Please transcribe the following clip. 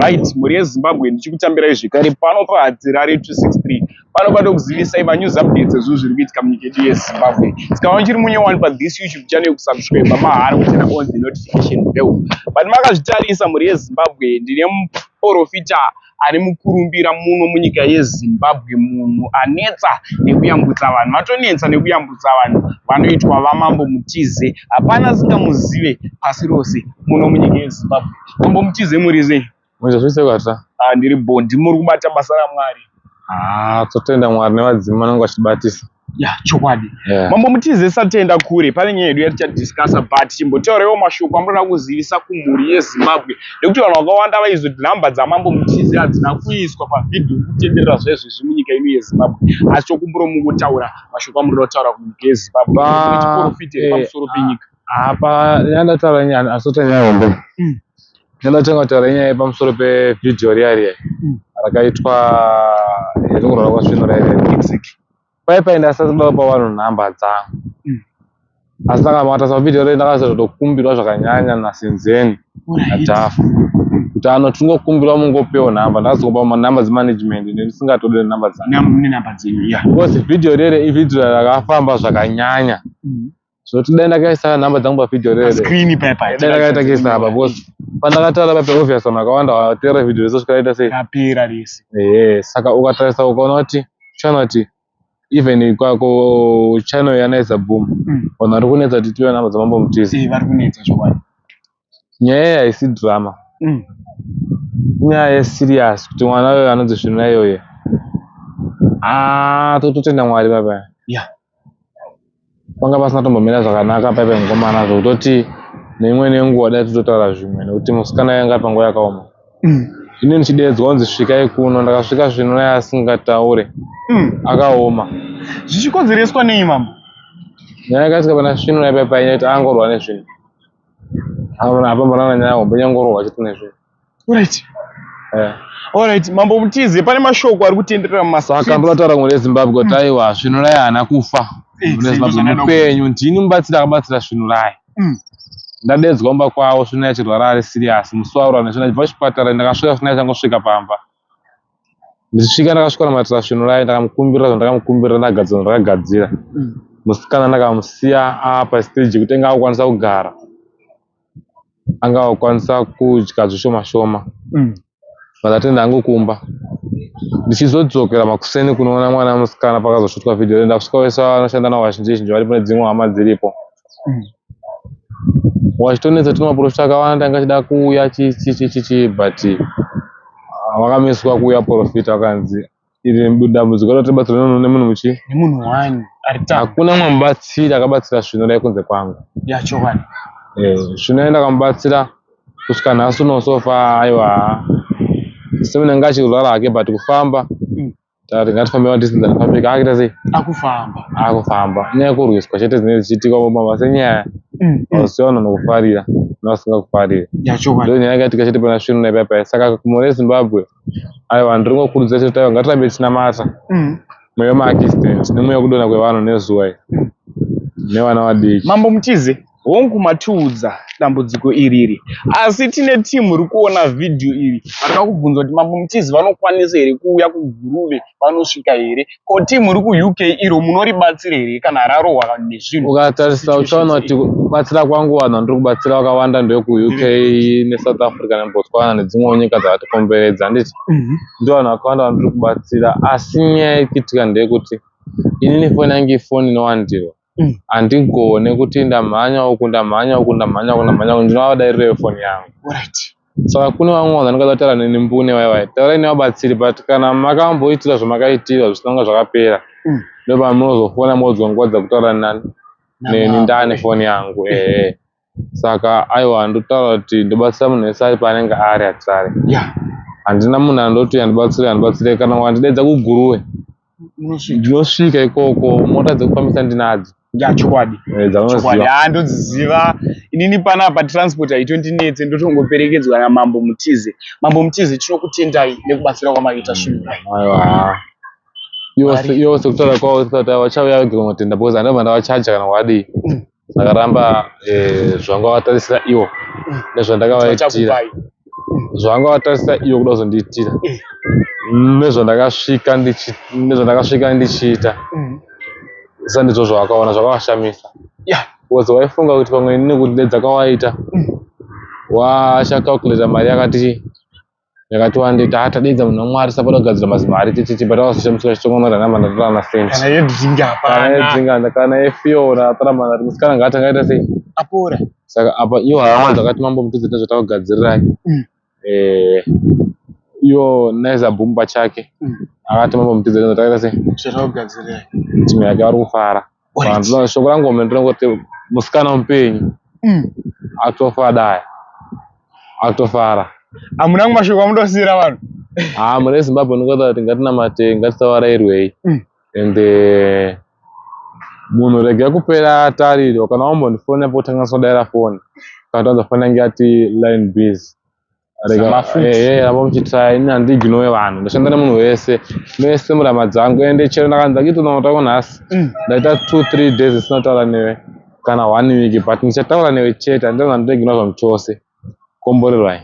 Alright, muri yeZimbabwe ndichikutambirai zvekare pano paHadzirare 263. Pano bado kuzivisai news updates ezvinhu zviri kuitika munyika yedu yeZimbabwe. Saka uchiri munyowani pa this YouTube channel kusubscribe mahara kuchena on the notification bell. But makazvitarisa muri yeZimbabwe ndine muprofita ari mukurumbira muno munyika yeZimbabwe, munhu anetsa nekuyambutsa vanhu, vatonetsa nekuyambutsa vanhu vanoitwa vaMambo Mutize. Hapana singamuzive pasi rose muno munyika yeZimbabwe. Mambo Mutize murizei? Ndiri bondi. Muri kubata basa raMwari? Totenda Mwari nevadzima vanenge vachibatisa. Chokwadi. Mambo Mutize satenda kure, pane nyaya yedu yatichadiscussa, but chimbotaurirewo mashoko amunoda kuzivisa kumhuri yeZimbabwe, nekuti vanhu vakawanda vaizoti nhamba dzaMambo Mutize hadzina kuiswa pavhidhiyo kutenderera zvezvizvi munyika yedu yeZimbabwe. Asi chokumburo mungotaura mashoko amunoda kutaura kunyika yeZimbabwe tichiprofite pamusoro penyika. Ndataura nyaya asotenya hombe. Ndinotanga kutaura nyaya yepamusoro pevhidhiyo riya rakaitwa yekurwara kwasvino riya. Paipaenda asasida kupa vanhu nhamba dzangu. Asi ndakamata vhidhiyo riya ndakazotokumbirwa zvakanyanya naSenzeni naTafu kuti tingokumbirwa mungopewo nhamba. Ndakazokupa nhamba dzemanagement ndisingatodi nhamba dzangu. Because vhidhiyo riya ivhidhiyo rakafamba zvakanyanya. Zvoti dai ndakaisa nhamba dzangu pavhidhiyo riya dai ndakaita kisa apa, because pandakataura pape obvious vanhu vakawanda vateera vhidhiyo reso zvikaita sei kapera rese. Saka ukatarisa ukaona kuti kuti even kwako channel yanaiza boom vanhu vari kunetsa kuti tive nhamba dzaMambo Mutize. Vari kunetsa chokwadi. Nyaya haisi drama, nyaya yeserious kuti mwana wewe anonzi Svinura iyoye. Totenda Mwari papa. Panga pasina tombomira zvakanaka paipa ngomana zvokutoti neimwe nenguva dai tototaura zvimwe nekuti musikana yanga panguva yakaoma. Ini ndichidedzwa kunzi svikai kuno, ndakasvika Svinura asingataure akaoma. Zvichikonzereswa nei mambo? Nyaya yakasvika pana Svinura paipa inyaya kuti angorwa nezvinhu. Apambanana nyaya hombe nyangorwa achiti nezvinhu. Alright, Mambo Mutize pane mashoko ari kutenderera mumastreets. Saka ndotaura muri yeZimbabwe kuti aiwa Svinura haana kufa. Mupenyu ndini mubatsiri akabatsira Svinura. Ndadedzwa kumba kwawo Svinura achirwara ari serious. Musi waura nezvino ndibva kuchipatara ndakasvika Svinura achangosvika pamba. Ndichisvika ndakasvika namatira Svinura ndakamukumbirira zvandakamukumbirira ndagadzira ndakagadzira. Musikana ndakamusiya apa stage kuti anga akwanisa kugara. Anga akwanisa kudya zvishoma shoma. Vakatenda hangu kumba. Ndichizodzokera makuseni kunoona mwana musikana pakazosvutwa vhidhiyo ndasvika wese vanoshanda navo vazhinji varipo nedzimwe hama dziripo. Wachitonetsa tino maprofita akawanda angachida kuuya but vakamiswa kuuya profita vakanzi iri dambudziko rotibatsira nemunhu muchi nemunhu wani hakuna mumwe mubatsiri akabatsira Svinura kunze kwangu. Chokwadi. Svinura ndakamubatsira kusvika nhasi unosofa. Aiwa semene ngachirwara hake but kufamba tati ngatifambe distance ndafambika akuita sei akufamba. Nyaya yekurwiswa chete zvinenge zvichiitika mabasa enyaya vaziona nokufarira nevasingakufariri. Ndo nyaya yakaitika chete pana Svinura ipaipai. Saka kumhuri yeZimbabwe aiwa ndiri ngokurudzira chete aiwa ngatirambe tinamata mweya wemaakistent nemweya wekudonha kwevanhu nezuva nevana vadiki. Mambo Mutize hongu matiudza dambudziko iriri, asi tine timu iri kuona vhidhiyo iri varida kubvunza kuti Mambo Mutize vanokwanisa here kuuya kuGuruve, vanosvika here? Ko timu iri kuUK iro munoribatsira here kana rarohwa nezvinhu? Ukatarisa uchaona kuti kubatsira kwangu vanhu ndiri kubatsira vakawanda ndevekuUK neSouth Africa neBotswana nedzimwewo nyika dzakatikomberedza. Handiti ndo vanhu vakawanda vandiri kubatsira, asi nyaya ikuitika ndeyekuti inini foni yangu ifoni inowandirwa. Handigone kuti ndamhanya uku ndinovadarira foni yangu. Saka kune vamwe vanhu vandingada kutaura neni mbune waiwai taurai nevabatsiri, but kana makamboitira zvamakaitira zvisina zvakapera ndo pamunozofona modzwa nguva dzakutaura neni ndane foni yangu. Saka aiwa ndotaura kuti ndobatsira munhu wese ari paanenge ari atare. Handina munhu andoti yandibatsire kana wandidedza kuGuruve ndinosvika ikoko, mota dzekufambisa ndinadzo. Chokwadi. Ndodziziva inini panapa transport haitondinetse, ndotongoperekedzwa naMambo Mutize. Mambo Mutize tinokutendai nekubatsira kwamaita Svinura. Yose kutaura kwavo kuti vachauya vega kunotenda because handobva ndavachaja kana kwadii. Ndakaramba zvangu vatarisira ivo nezvandakavaitira. zvanga watarisa iwe kuda kuzondiitira nezvandakasvika ndichiita saka ndizvo zvawakaona zvakawashamisa. Because waifunga kuti pamwe nekuti nedzakawaita wachacalculata mari yakati wande tatadeidza munhu wamwari sapoda kugadzira mazimari tititi but awazoshamisa chitongonora namana tatana senti kana yefiona ataramana musikana ngati angaita sei apora. Saka apa iwo hama dzakati mambomutidze nezvatakugadzirirai iwo naiza bhumu pachake akati mambomutidze nezvatakaita sei Zvatakugadzirirai. timu yake vari kufara. Shoko rangu ndinongoti musikana mupenyu akutofa dai akutofara. Hamuna mashoko amundosiyira vanhu. Mune Zimbabwe ndinogota kuti ngatinamate ngatitavarairwei ende munhu regai kupera atarirwa. Kana wambondifona potanga sodaira foni kana tanzofona ngati line busy ramba muchitrai ini handiiginowe vanhu ndoshanda nemunhu wese nese murama dzangu ende chero ndakanza kitonaotako nhasi ndaita 2-3 days isina kutaura newe kana 1 week but ndichataura newe chete handina ndoiginowa zvamu chose komborerwai.